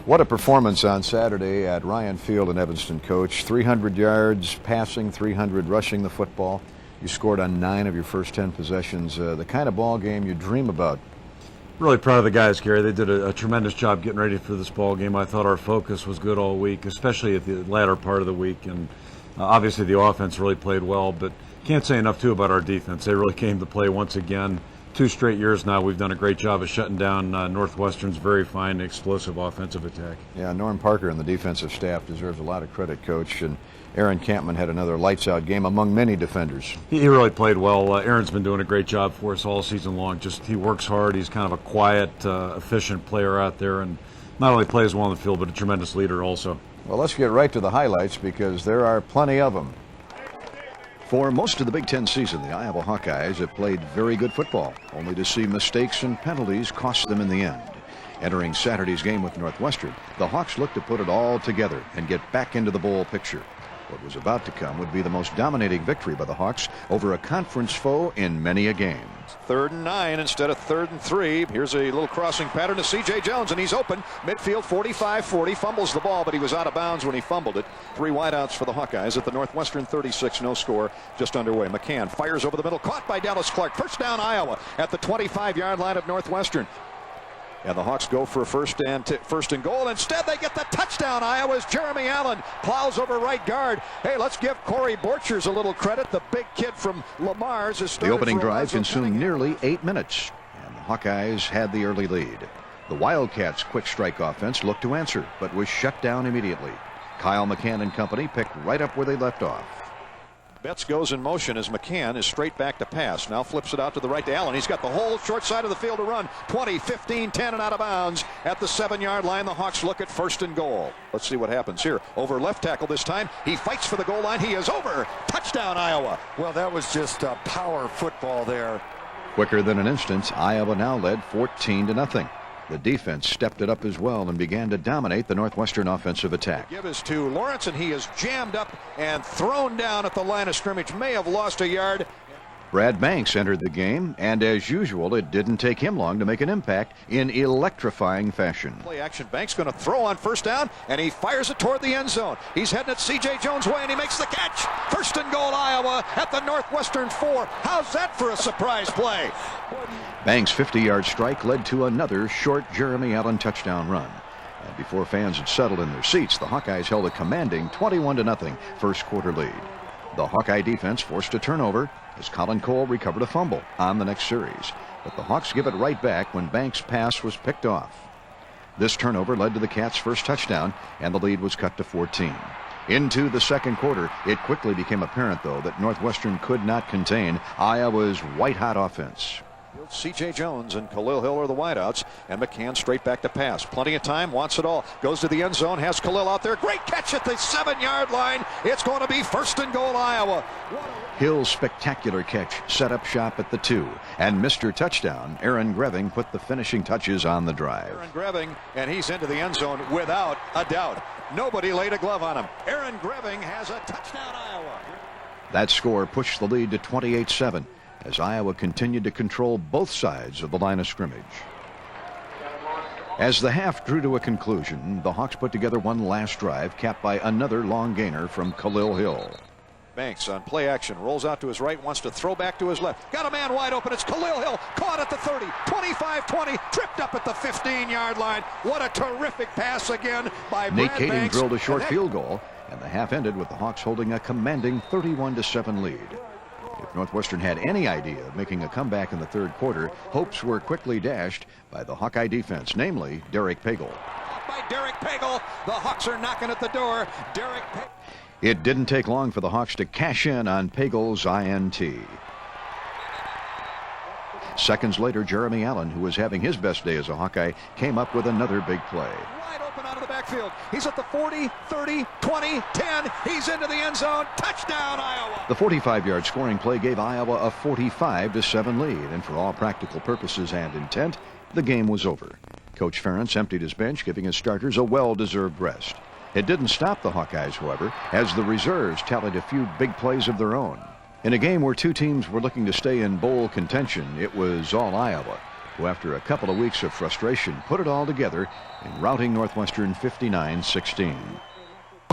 What a performance on Saturday at Ryan Field in Evanston, Coach. 300 yards passing, 300 rushing the football. You scored on 9 of your first 10 possessions. The kind of ball game you dream about. Really proud of the guys, Gary. They did a tremendous job getting ready for this ball game. I thought our focus was good all week, especially at the latter part of the week. And obviously the offense really played well, but can't say enough, too, about our defense. They really came to play once again. 2 straight years now, we've done a great job of shutting down Northwestern's very fine, explosive offensive attack. Yeah, Norm Parker and the defensive staff deserves a lot of credit, Coach. And Aaron Campman had another lights-out game among many defenders. He really played well. Aaron's been doing a great job for us all season long. He works hard. He's kind of a quiet, efficient player out there, and not only plays well on the field, but a tremendous leader also. Well, let's get right to the highlights because there are plenty of them. For most of the Big Ten season, the Iowa Hawkeyes have played very good football, only to see mistakes and penalties cost them in the end. Entering Saturday's game with Northwestern, the Hawks look to put it all together and get back into the bowl picture. What was about to come would be the most dominating victory by the Hawks over a conference foe in many a game. 3rd and 9 instead of 3rd and 3. Here's a little crossing pattern to C.J. Jones, and he's open. Midfield 45-40. Fumbles the ball, but he was out of bounds when he fumbled it. 3 wideouts for the Hawkeyes at the Northwestern 36. No score, just underway. McCann fires over the middle. Caught by Dallas Clark. First down, Iowa at the 25-yard line of Northwestern. And the Hawks go for first and goal. Instead, they get the touchdown. Iowa's Jeremy Allen plows over right guard. Hey, let's give Corey Borchers a little credit. The big kid from Lamar's is the opening drive consumed nearly 8 minutes, and the Hawkeyes had the early lead. The Wildcats' quick strike offense looked to answer, but was shut down immediately. Kyle McCann and company picked right up where they left off. Betts goes in motion as McCann is straight back to pass. Now flips it out to the right to Allen. He's got the whole short side of the field to run. 20, 15, 10, and out of bounds at the 7-yard line. The Hawks look at first and goal. Let's see what happens here. Over left tackle this time. He fights for the goal line. He is over. Touchdown, Iowa. Well, that was just a power football there. Quicker than an instant, Iowa now led 14-0. The defense stepped it up as well and began to dominate the Northwestern offensive attack. Give is to Lawrence, and he is jammed up and thrown down at the line of scrimmage. May have lost a yard. Brad Banks entered the game, and as usual, it didn't take him long to make an impact in electrifying fashion. Play action. Banks going to throw on first down, and he fires it toward the end zone. He's heading it C.J. Jones' way, and he makes the catch. First and goal, Iowa at the Northwestern 4. How's that for a surprise play? Banks' 50-yard strike led to another short Jeremy Allen touchdown run. And before fans had settled in their seats, the Hawkeyes held a commanding 21-0 first quarter lead. The Hawkeye defense forced a turnover as Colin Cole recovered a fumble on the next series. But the Hawks give it right back when Banks' pass was picked off. This turnover led to the Cats' first touchdown, and the lead was cut to 14. Into the second quarter, it quickly became apparent, though, that Northwestern could not contain Iowa's white-hot offense. C.J. Jones and Khalil Hill are the wideouts, and McCann straight back to pass. Plenty of time, wants it all. Goes to the end zone, has Khalil out there. Great catch at the 7-yard line. It's going to be first and goal, Iowa. Hill's spectacular catch set up shop at the 2, and Mr. Touchdown, Aaron Greving, put the finishing touches on the drive. Aaron Greving, and he's into the end zone without a doubt. Nobody laid a glove on him. Aaron Greving has a touchdown, Iowa. That score pushed the lead to 28-7. as Iowa continued to control both sides of the line of scrimmage. As the half drew to a conclusion, the Hawks put together one last drive, capped by another long gainer from Khalil Hill. Banks on play action, rolls out to his right, wants to throw back to his left. Got a man wide open, it's Khalil Hill, caught at the 30, 25-20, tripped up at the 15-yard line. What a terrific pass again by Brad Nate Kading Banks. drilled a short field goal, and the half ended with the Hawks holding a commanding 31-7 lead. If Northwestern had any idea of making a comeback in the third quarter, hopes were quickly dashed by the Hawkeye defense, namely Derek Pagel. By Derek Pagel, the Hawks are knocking at the door. Derek Pagel. It didn't take long for the Hawks to cash in on Pagel's INT. Seconds later, Jeremy Allen, who was having his best day as a Hawkeye, came up with another big play. Wide open out of the backfield. He's at the 40, 30, 20, 10. He's into the end zone. Touchdown, Iowa. The 45-yard scoring play gave Iowa a 45-7 lead, and for all practical purposes and intent, the game was over. Coach Ferentz emptied his bench, giving his starters a well-deserved rest. It didn't stop the Hawkeyes, however, as the reserves tallied a few big plays of their own. In a game where two teams were looking to stay in bowl contention, it was all Iowa. who after a couple of weeks of frustration put it all together in routing Northwestern 59-16.